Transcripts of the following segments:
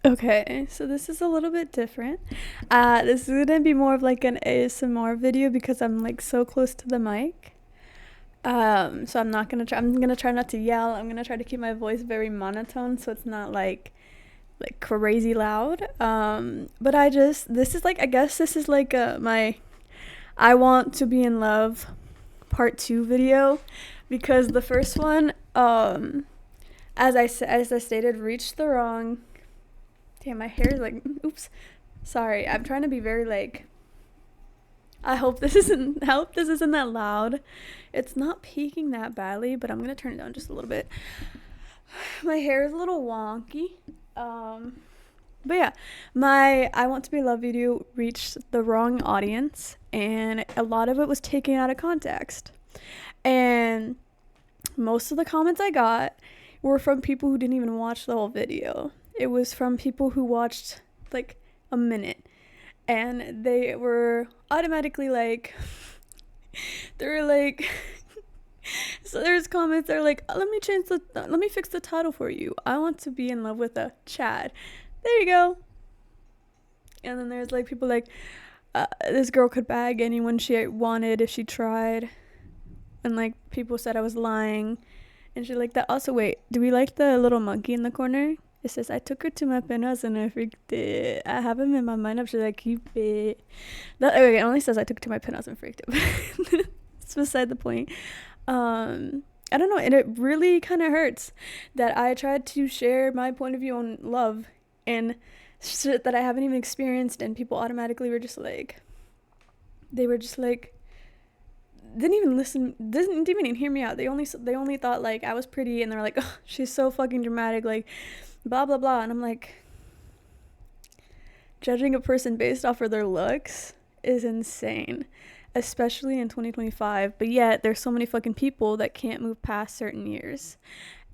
Okay, so this is a little bit different. This is gonna be more of like an ASMR video because I'm like so close to the mic. So I'm not gonna try. I'm gonna try not to yell. I'm gonna try to keep my voice very monotone so it's not like crazy loud. But this is like I guess this is like my I want to be in love part two video because the first one as I stated reached the wrong. Damn, my hair is like, oops. Sorry, I'm trying to be very like. I hope this isn't that loud. It's not peaking that badly, but I'm gonna turn it down just a little bit. My hair is a little wonky. Um, but yeah, my I Want to Be Loved video reached the wrong audience, and a lot of it was taken out of context. And most of the comments I got were from people who didn't even watch the whole video. It was from people who watched like a minute, and they were automatically like, they were like, so there's comments that are like, let me fix the title for you. I want to be in love with a Chad. There you go. And then there's like people like, this girl could bag anyone she wanted if she tried. And like people said I was lying and shit like that. Also, wait, do we like the little monkey in the corner? It says, I took her to my penthouse and I freaked it. I have him in my mind. I'm just like, keep it. Okay, it only says I took it to my penthouse and freaked it. It's beside the point. I don't know. And it really kind of hurts that I tried to share my point of view on love and shit that I haven't even experienced. And people automatically were just like, they were just like, didn't even listen, didn't even hear me out. They only thought like I was pretty, and they're like, oh, she's so fucking dramatic, like blah blah blah. And I'm like, judging a person based off of their looks is insane, especially in 2025. But yet there's so many fucking people that can't move past certain years,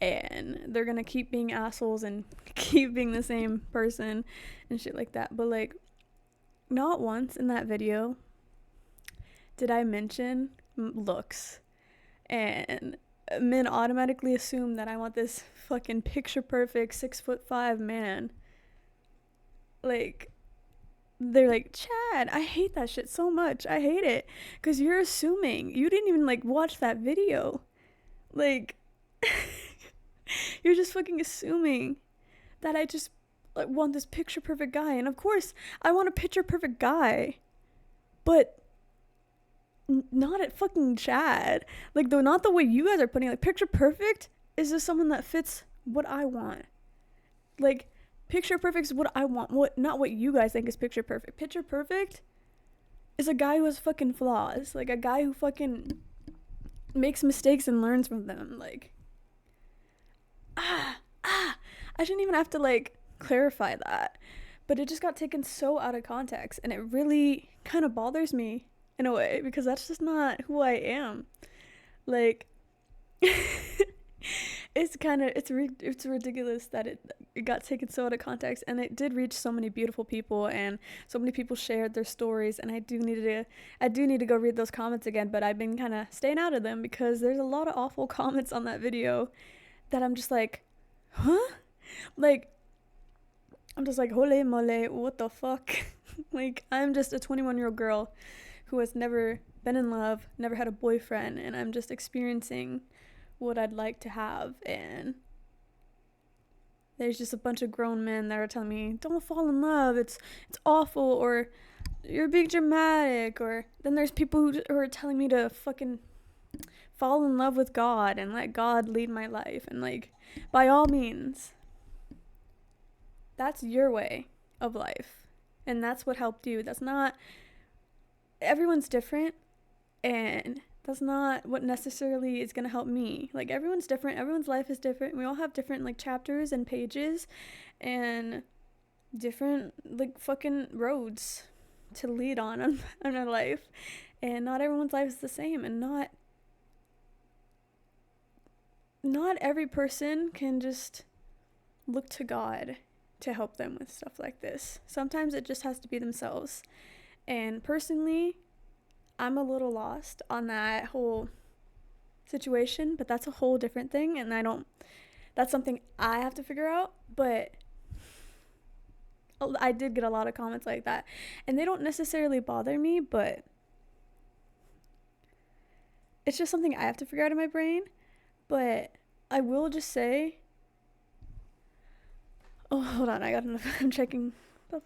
and they're gonna keep being assholes and keep being the same person and shit like that. But like, not once in that video did I mention looks, and men automatically assume that I want this fucking picture perfect 6'5" man. Like, they're like, Chad, I hate that shit so much. I hate it because you're assuming you didn't even like watch that video. Like, you're just fucking assuming that I just like want this picture perfect guy, and of course I want a picture perfect guy, but not at fucking Chad. Like, though, not the way you guys are putting it. Like, picture perfect is just someone that fits what I want. Like, picture perfect is what I want. What, not what you guys think is picture perfect. Picture perfect is a guy who has fucking flaws. Like, a guy who fucking makes mistakes and learns from them. Like, I shouldn't even have to, like, clarify that. But it just got taken so out of context, and it really kind of bothers me in a way because that's just not who I am. Like, it's ridiculous that it got taken so out of context, and it did reach so many beautiful people, and so many people shared their stories. And I do need to go read those comments again, but I've been kind of staying out of them because there's a lot of awful comments on that video that I'm just like, huh? Like, I'm just like, holy mole, what the fuck? Like, I'm just a 21-year-old girl who has never been in love, never had a boyfriend, and I'm just experiencing what I'd like to have. And there's just a bunch of grown men that are telling me, don't fall in love, it's awful, or you're being dramatic. Or then there's people who are telling me to fucking fall in love with God and let God lead my life. And like, by all means, that's your way of life, and that's what helped you. That's not, everyone's different, and that's not what necessarily is going to help me. Like, everyone's different, everyone's life is different, we all have different like chapters and pages and different like fucking roads to lead on in our life, and not everyone's life is the same, and not every person can just look to God to help them with stuff like this. Sometimes it just has to be themselves. And personally, I'm a little lost on that whole situation, but that's a whole different thing, and that's something I have to figure out. But I did get a lot of comments like that, and they don't necessarily bother me, but it's just something I have to figure out in my brain. But I will just say, oh, hold on, I got enough. I'm checking. Oh,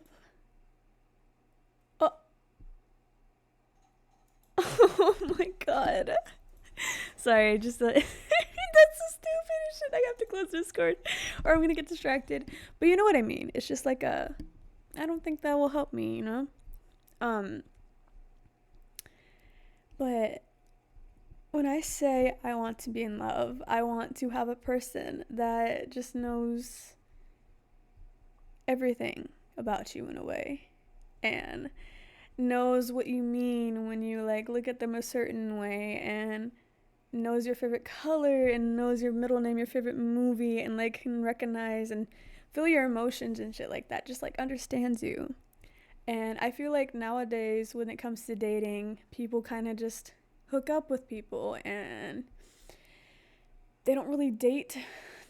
oh my god. Sorry, just that's so stupid shit. I have to close Discord, or I'm gonna get distracted. But you know what I mean. It's just like I don't think that will help me, you know. Um, but when I say I want to be in love, I want to have a person that just knows everything about you in a way, and knows what you mean when you like look at them a certain way, and knows your favorite color, and knows your middle name, your favorite movie, and like can recognize and feel your emotions and shit like that, just like understands you. And I feel like nowadays when it comes to dating, people kind of just hook up with people, and they don't really date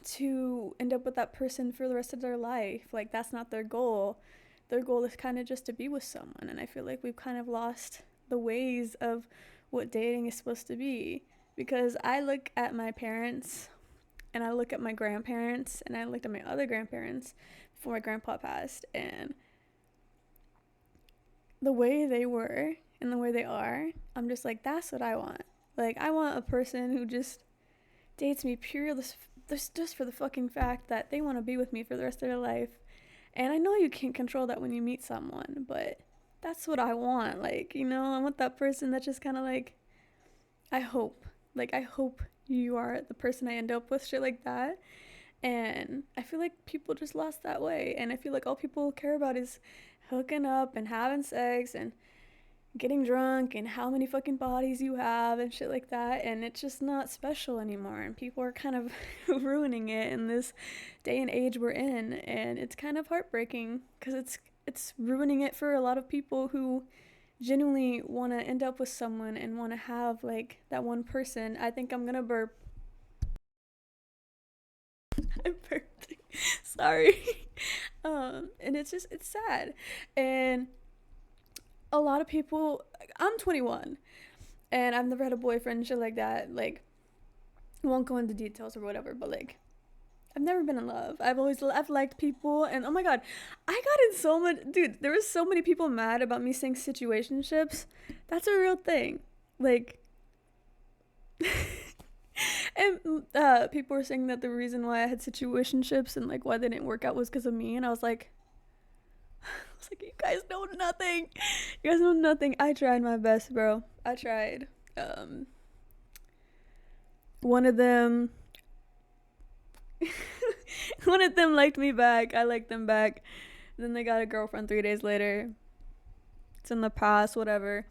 to end up with that person for the rest of their life. Like, that's not their goal. Their goal is kind of just to be with someone, and I feel like we've kind of lost the ways of what dating is supposed to be. Because I look at my parents, and I look at my grandparents, and I looked at my other grandparents before my grandpa passed, and the way they were and the way they are, I'm just like, that's what I want. Like, I want a person who just dates me purely just for the fucking fact that they want to be with me for the rest of their life. And I know you can't control that when you meet someone, but that's what I want. Like, you know, I want that person that just kind of like, I hope. Like, I hope you are the person I end up with, shit like that. And I feel like people just lost that way. And I feel like all people care about is hooking up and having sex and getting drunk and how many fucking bodies you have and shit like that. And it's just not special anymore. And people are kind of ruining it in this day and age we're in. And it's kind of heartbreaking because it's ruining it for a lot of people who genuinely want to end up with someone and want to have like that one person. I think I'm gonna burp. I burped. Sorry. And it's sad. And a lot of people, I'm 21 and I've never had a boyfriend and shit like that. Like, I won't go into details or whatever, but like, I've never been in love. I've liked people, and oh my god, I got in so much, dude. There was so many people mad about me saying situationships. That's a real thing. Like, and people were saying that the reason why I had situationships and like why they didn't work out was because of me, and I was like, you guys know nothing. You guys know nothing. I tried my best, bro. I tried. One of them one of them liked me back. I liked them back. Then they got a girlfriend 3 days later. It's in the past, whatever.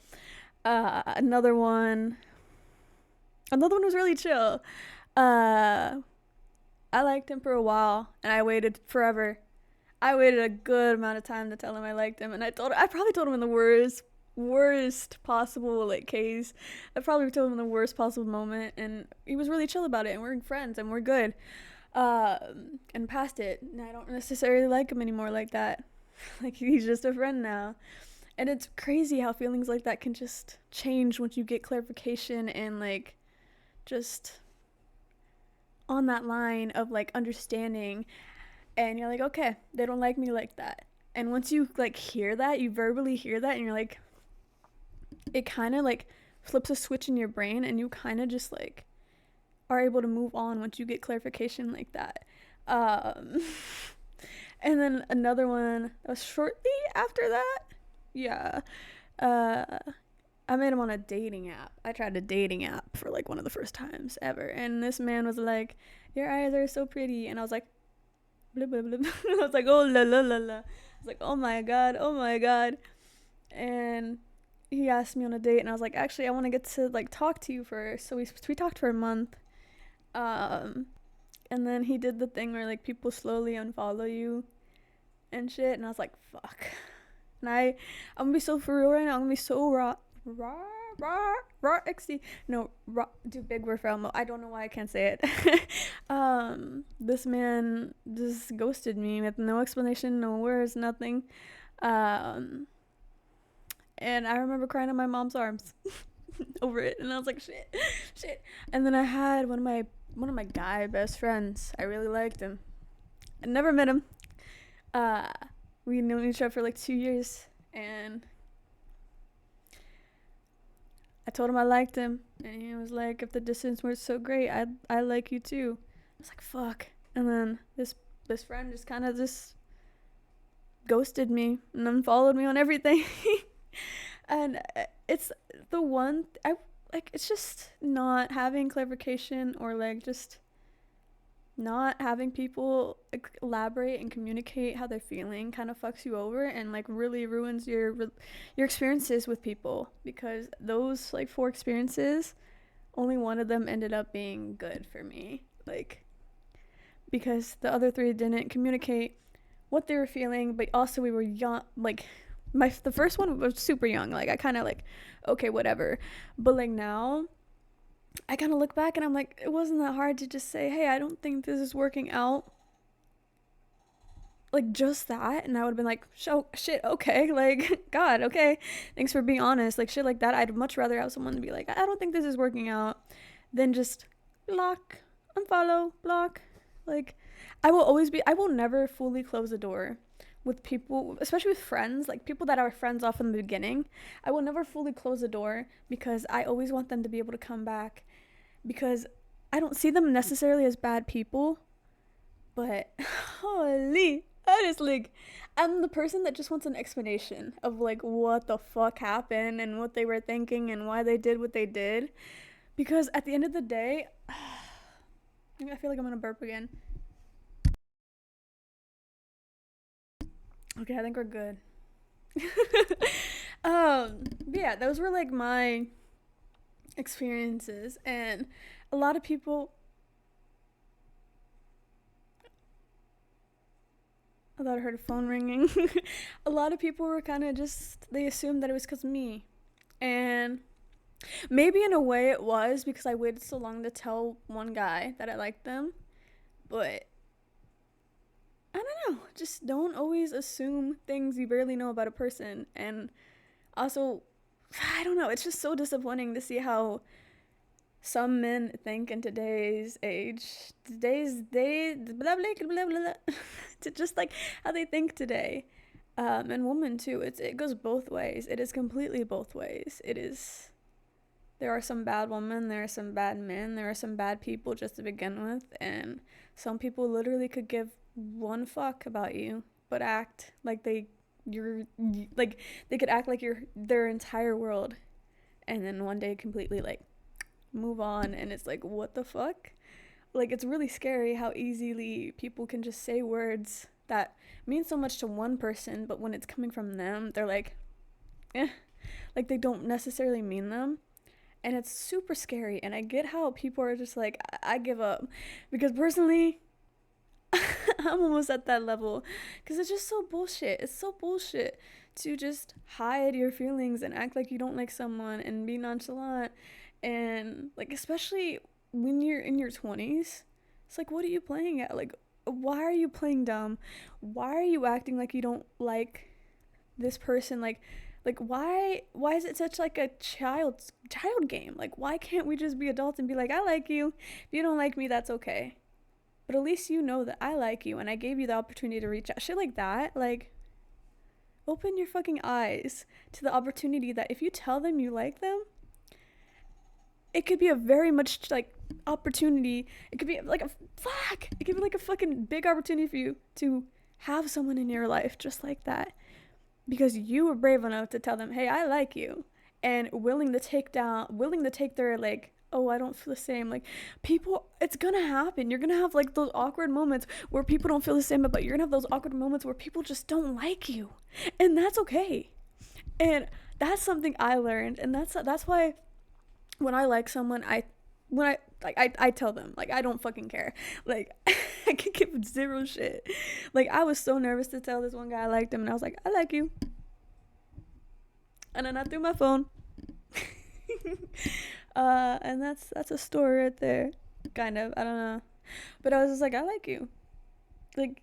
Another one was really chill. I liked him for a while, and I waited forever. I waited a good amount of time to tell him I liked him, and I probably told him in the worst possible like case. I probably told him in the worst possible moment, and he was really chill about it, and we're friends and we're good. And past it, and I don't necessarily like him anymore like that. Like, he's just a friend now. And it's crazy how feelings like that can just change once you get clarification and like just on that line of like understanding, and you're like, okay, they don't like me like that. And once you like hear that, you verbally hear that, and you're like, it kind of like flips a switch in your brain, and you kind of just like are able to move on once you get clarification like that. And then another one was shortly after that. Yeah. I met him on a dating app. I tried a dating app for like one of the first times ever. And this man was like, your eyes are so pretty. And I was like, blah, blah, blah. I was like, oh, la, la, la, la. I was like, oh my God, oh my God. And he asked me on a date, and I was like, actually, I want to get to like talk to you first. So we talked for a month. And then he did the thing where like people slowly unfollow you and shit, and I was like, fuck. And I'm gonna be so for real right now. I'm gonna be so raw. raw XD. No, raw, too big word for Elmo. I don't know why I can't say it. This man just ghosted me with no explanation, no words, nothing. Um, and I remember crying in my mom's arms over it, and I was like, shit, shit. And then I had one of my guy best friends. I really liked him. I never met him. Uh, we knew each other for like 2 years, and I told him I liked him, and he was like, if the distance was so great, I like you too. I was like, fuck. And then this friend just kind of just ghosted me and unfollowed me on everything. And it's the one I like. It's just not having clarification, or like just not having people elaborate and communicate how they're feeling kind of fucks you over, and like really ruins your experiences with people, because those like 4 experiences, only one of them ended up being good for me, like, because the other 3 didn't communicate what they were feeling, but also we were young. Like the first one was super young, like I kind of like, okay, whatever. But like now I kind of look back and I'm like, it wasn't that hard to just say, hey, I don't think this is working out. Like, just that. And I would have been like, shit, okay. Like, God, okay. Thanks for being honest. Like, shit like that. I'd much rather have someone to be like, I don't think this is working out, than just block, unfollow, block. Like, I will never fully close the door with people, especially with friends, like people that are friends off in the beginning. I will never fully close the door, because I always want them to be able to come back, because I don't see them necessarily as bad people, but holy, honestly, I'm the person that just wants an explanation of like what the fuck happened and what they were thinking and why they did what they did, because at the end of the day, I feel like I'm gonna burp again. Okay, I think we're good. Yeah, those were like my experiences, and a lot of people, I thought I heard a phone ringing. A lot of people were kind of just, they assumed that it was because of me, and maybe in a way it was, because I waited so long to tell one guy that I liked them. But I don't know, just don't always assume things you barely know about a person. And also, I don't know, it's just so disappointing to see how some men think in today's age, blah blah blah blah, blah. To just like how they think today. And women too, it goes both ways. It is completely both ways. It is, there are some bad women, there are some bad men, there are some bad people just to begin with, and some people literally could give one fuck about you, but act like you're like, they could act like you're their entire world, and then one day completely like move on, and it's like, what the fuck? Like, it's really scary how easily people can just say words that mean so much to one person, but when it's coming from them, they're like, eh, like they don't necessarily mean them. And it's super scary, and I get how people are just like, I give up, because personally I'm almost at that level, because it's just so bullshit. It's so bullshit to just hide your feelings and act like you don't like someone and be nonchalant, and like, especially when you're in your 20s, it's like, what are you playing at? Like, why are you playing dumb? Why are you acting like you don't like this person? Like why is it such like a child game? Like, why can't we just be adults and be like, I like you, if you don't like me, that's okay, but at least you know that I like you and I gave you the opportunity to reach out. Shit like that. Like, open your fucking eyes to the opportunity that if you tell them you like them, it could be a very much like opportunity. It could be like it could be like a fucking big opportunity for you to have someone in your life just like that, because you were brave enough to tell them, hey, I like you, and willing to take their like, oh, I don't feel the same. Like, people, it's gonna happen. You're gonna have like those awkward moments where people don't feel the same, but you're gonna have those awkward moments where people just don't like you, and that's okay. And that's something I learned, and that's why when I like someone, I tell them, like, I don't fucking care. Like, I can give zero shit. Like, I was so nervous to tell this one guy I liked him, and I was like, I like you. And then I threw my phone. And that's a story right there. Kind of. I don't know. But I was just like, I like you. Like,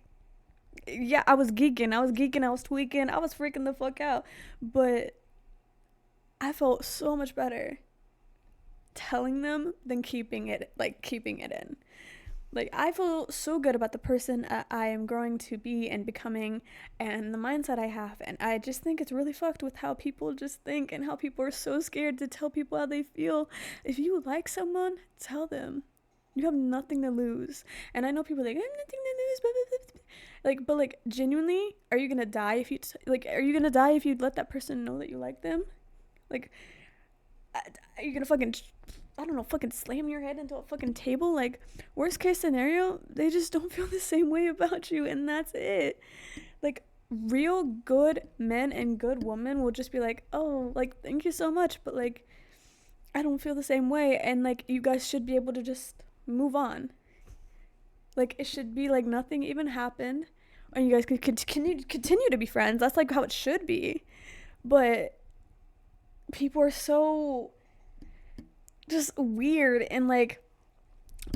yeah, I was geeking. I was tweaking. I was freaking the fuck out. But I felt so much better telling them than keeping it in. Like, I feel so good about the person I am growing to be and becoming and the mindset I have. And I just think it's really fucked with how people just think and how people are so scared to tell people how they feel. If you like someone, tell them. You have nothing to lose. And I know people are like, I have nothing to lose. Blah, blah, blah. Like, but like, genuinely, are you gonna die if are you gonna die if you let that person know that you like them? Like, are you gonna fucking, I don't know, fucking slam your head into a fucking table? Like, worst case scenario, they just don't feel the same way about you, and that's it. Like, real good men and good women will just be like, oh, like, thank you so much, but like, I don't feel the same way, and like, you guys should be able to just move on. Like, it should be like nothing even happened, and you guys could continue to be friends. That's like how it should be. But people are so just weird and like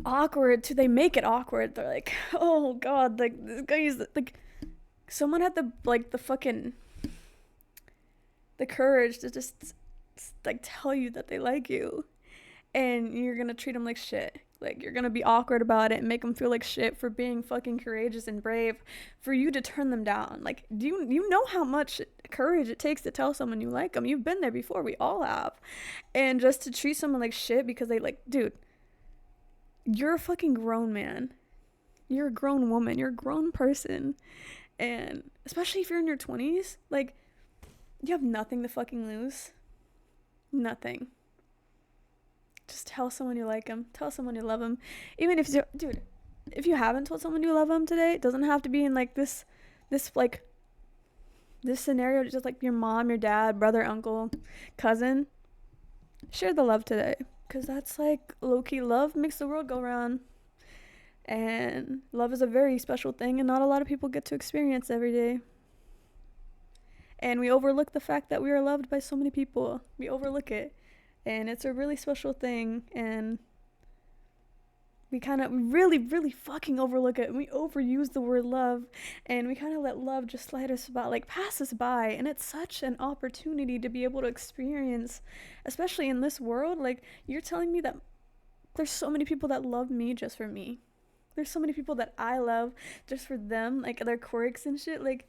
awkward too. They make it awkward. They're like, oh god, like this guy is like, someone had the fucking the courage to just like tell you that they like you, and you're gonna treat them like shit. Like, you're gonna be awkward about it and make them feel like shit for being fucking courageous and brave, for you to turn them down. Like, do you know how much courage it takes to tell someone you like them? You've been there before. We all have. And just to treat someone like shit because they like, dude, you're a fucking grown man. You're a grown woman. You're a grown person. And especially if you're in your 20s, like, you have nothing to fucking lose. Nothing. Just tell someone you like them. Tell someone you love them. Even if, dude, if you haven't told someone you love them today, it doesn't have to be in like this like, this scenario, just like your mom, your dad, brother, uncle, cousin. Share the love today. Because that's like low-key love makes the world go round. And love is a very special thing, and not a lot of people get to experience every day. And we overlook the fact that we are loved by so many people. We overlook it. And it's a really special thing, and we kind of really, really fucking overlook it. And we overuse the word love, and we kind of let love just slide us by, like pass us by. And it's such an opportunity to be able to experience, especially in this world. Like, you're telling me that there's so many people that love me just for me. There's so many people that I love just for them, like their quirks and shit. Like,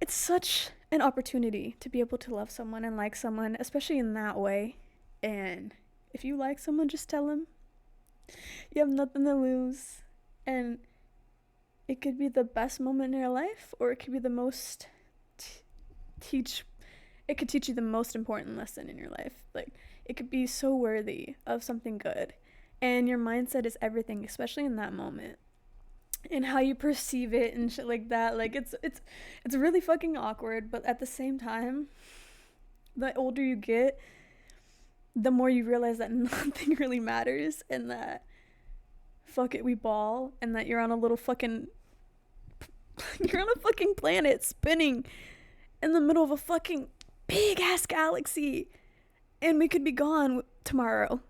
it's such an opportunity to be able to love someone and like someone, especially in that way. And if you like someone, just tell them. You have nothing to lose. And it could be the best moment in your life, or it could be the most it could teach you the most important lesson in your life. Like, it could be so worthy of something good. And your mindset is everything, especially in that moment. And how you perceive it and shit like that. Like, it's really fucking awkward, but at the same time, the older you get, the more you realize that nothing really matters, and that fuck it, we ball, and that you're on a little fucking you're on a fucking planet spinning in the middle of a fucking big ass galaxy, and we could be gone tomorrow.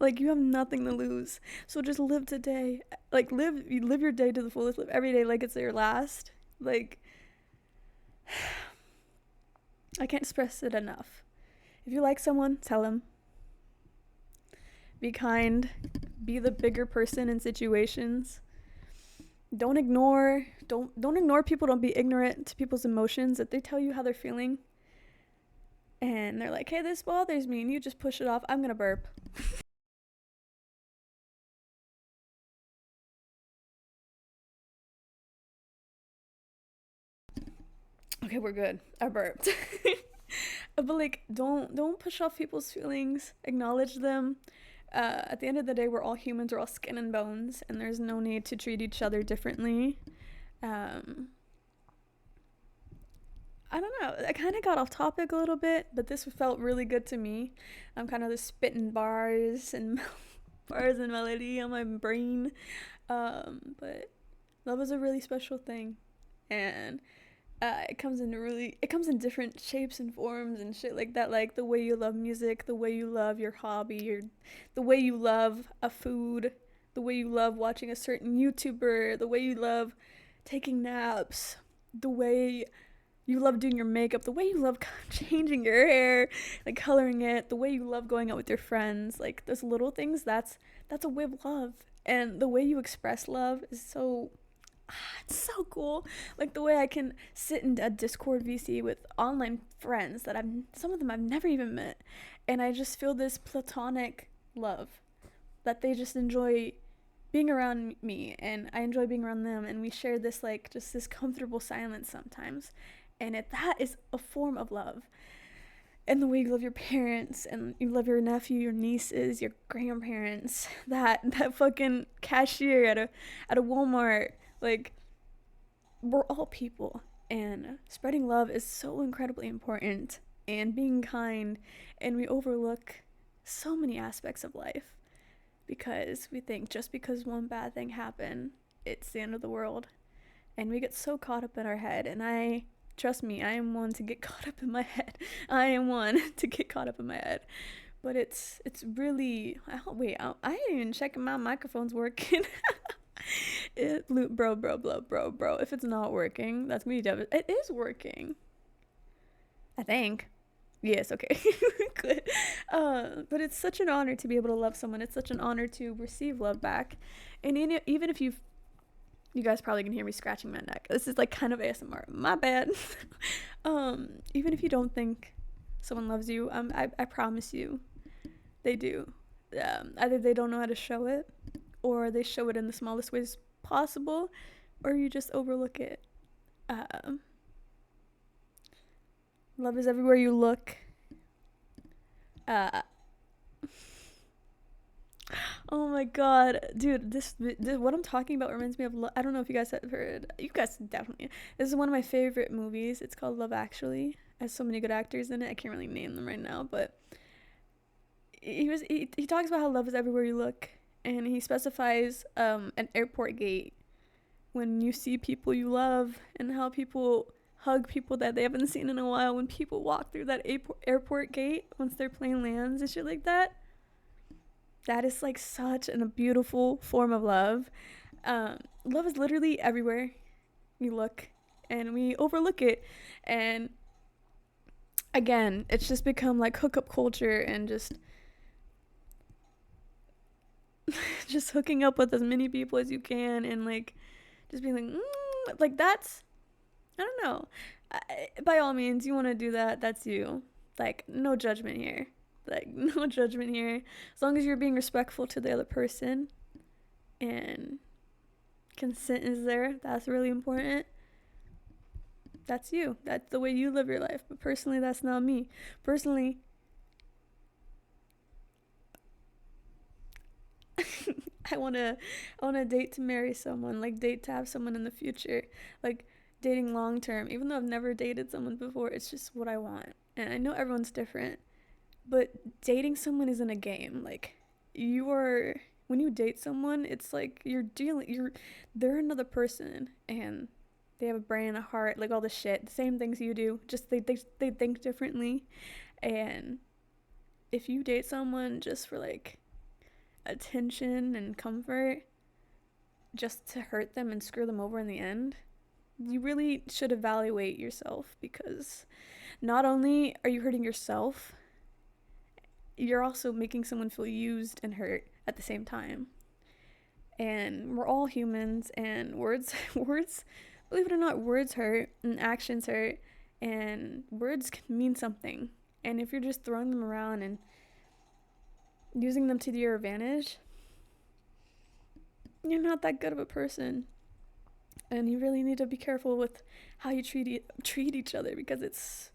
Like, you have nothing to lose. So just live today. Like, live your day to the fullest. Live every day like it's your last. Like, I can't express it enough. If you like someone, tell them. Be kind. Be the bigger person in situations. Don't ignore people. Don't be ignorant to people's emotions. If they tell you how they're feeling and they're like, hey, this bothers me, and you just push it off, I'm gonna burp. Okay, we're good. I burped. But like, don't push off people's feelings. Acknowledge them. At the end of the day, we're all humans. We're all skin and bones, and there's no need to treat each other differently. I don't know. I kind of got off topic a little bit, but this felt really good to me. I'm kind of just spitting bars and bars and melody on my brain. But love is a really special thing, and it comes in different shapes and forms and shit like that, like the way you love music, the way you love your hobby, the way you love a food, the way you love watching a certain YouTuber, the way you love taking naps, the way you love doing your makeup, the way you love changing your hair, like coloring it, the way you love going out with your friends, like those little things, that's a way of love. And the way you express love is so it's so cool. Like the way I can sit in a Discord VC with online friends that some of them I've never even met, and I just feel this platonic love that they just enjoy being around me and I enjoy being around them, and we share this like just this comfortable silence sometimes. And that is a form of love. And the way you love your parents and you love your nephew, your nieces, your grandparents, that fucking cashier at a Walmart, like we're all people, and spreading love is so incredibly important, and being kind, and we overlook so many aspects of life because we think just because one bad thing happened, it's the end of the world. And we get so caught up in our head, and trust me, I am one to get caught up in my head. I am one to get caught up in my head. But it's really, I ain't even checking my microphone's working. Bro. If it's not working, that's gonna be devastating. It is working, I think. Yes, okay. Good. But it's such an honor to be able to love someone. It's such an honor to receive love back. And even if you guys probably can hear me scratching my neck. This is like kind of ASMR. My bad. Even if you don't think someone loves you, I promise you, they do. Either they don't know how to show it, or they show it in the smallest ways possible, or you just overlook it. Love is everywhere you look. Oh my god, dude, this what I'm talking about reminds me of I don't know if you guys have heard. You guys definitely. This is one of my favorite movies. It's called Love Actually. It has so many good actors in it. I can't really name them right now, but he talks about how love is everywhere you look, and he specifies an airport gate when you see people you love, and how people hug people that they haven't seen in a while, when people walk through that airport gate once their plane lands and shit like that. That is like such a beautiful form of love. Love is literally everywhere you look, and we overlook it. And again, it's just become like hookup culture, and just just hooking up with as many people as you can, and like just being like that's, I don't know. By all means, you want to do that, that's you. Like, no judgment here. Like, no judgment here. As long as you're being respectful to the other person and consent is there, that's really important. That's you. That's the way you live your life. But personally, that's not me. Personally, I wanna date to marry someone, like date to have someone in the future, like dating long term. Even though I've never dated someone before, it's just what I want. And I know everyone's different, but dating someone isn't a game. Like, when you date someone, it's like they're another person, and they have a brain, a heart, like all the shit, the same things you do, just they think differently. And if you date someone just for like attention and comfort, just to hurt them and screw them over in the end, you really should evaluate yourself, because not only are you hurting yourself, you're also making someone feel used and hurt at the same time. And we're all humans, and words, believe it or not, words hurt and actions hurt, and words can mean something. And if you're just throwing them around and using them to your advantage, you're not that good of a person. And you really need to be careful with how you treat each other, because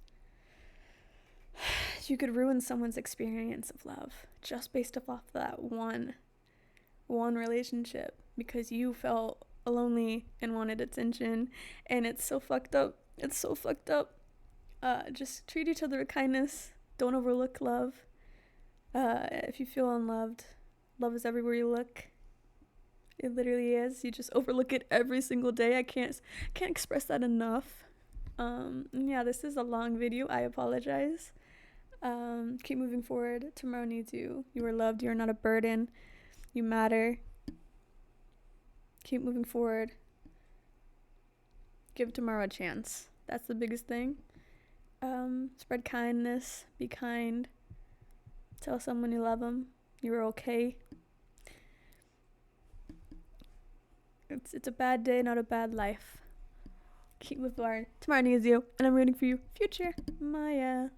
you could ruin someone's experience of love just based off that one relationship, because you felt lonely and wanted attention. And it's so fucked up. Just treat each other with kindness. Don't overlook love. If you feel unloved, love is everywhere you look. It literally is. You just overlook it every single day. I can't express that enough. Yeah, this is a long video. I apologize. Keep moving forward. Tomorrow needs you. You are loved. You're not a burden. You matter. Keep moving forward. Give tomorrow a chance. That's the biggest thing. Spread kindness. Be kind. Tell someone you love them. You're okay. It's a bad day, not a bad life. Keep moving forward. Tomorrow needs you, and I'm rooting for you. Future myah.